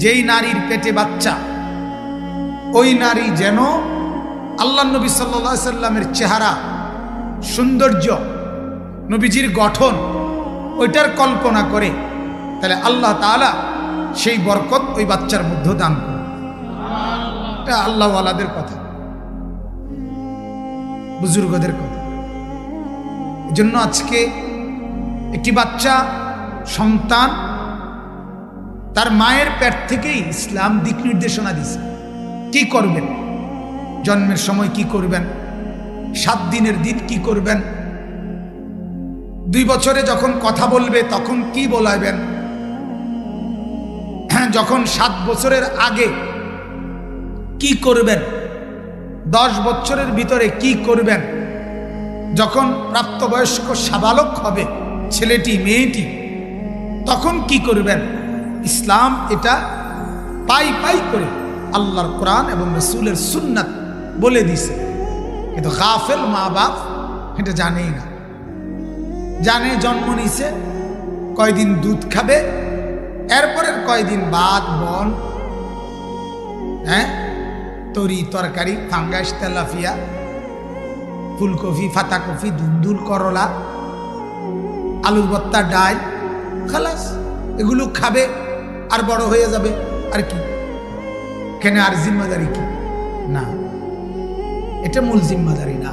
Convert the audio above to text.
যেই নারীর পেটে বাচ্চা, ওই নারী যেন আল্লাহ নবী সাল্লাল্লাহু আলাইহি সাল্লামের চেহারা, সৌন্দর্য, নবীজির গঠন, ওইটার কল্পনা করে, তাহলে আল্লাহ তাআলা সেই বরকত ওই বাচ্চার মধ্যে দান করে। এটা আল্লাহওয়ালাদের কথা, বুজুর্গদের কথা। এজন্য আজকে একটি বাচ্চা সন্তান তার মায়ের পেট থেকেই ইসলাম দিক নির্দেশনা দিছে। কি করবেন, জন্মের সময় কি করবেন, 7 দিনের দিন কি করবেন, 2 বছরে যখন কথা বলবে তখন কি বলাইবেন, যখন 7 বছরের আগে কি করবেন, 10 বছরের ভিতরে কি করবেন, যখন প্রাপ্তবয়স্ক সাবালক হবে ছেলেটি মেয়েটি তখন কি করবেন। ইসলাম এটা পাই পাই করে আল্লাহর কোরআন এবং রাসূলের সুন্নাত বলে দিছে, কিন্তু গাফেল মা বাপ এটা জানেই না। জানে জন্ম নিছে, কয়দিন দুধ খাবে, এরপরের কয়দিন ভাত বন, তরি তরকারি, ফাঙ্গাস, তেলাপিয়া, ফুলকপি, ফাতাকপি, দুন্দুল, করলা, আলুর ভর্তা, ডাল, খালাস, এগুলো খাবে আর বড় হয়ে যাবে। আর কি কেন, আর জিম্মাদারি কি? না, এটা মূল জিম্মাদারি না।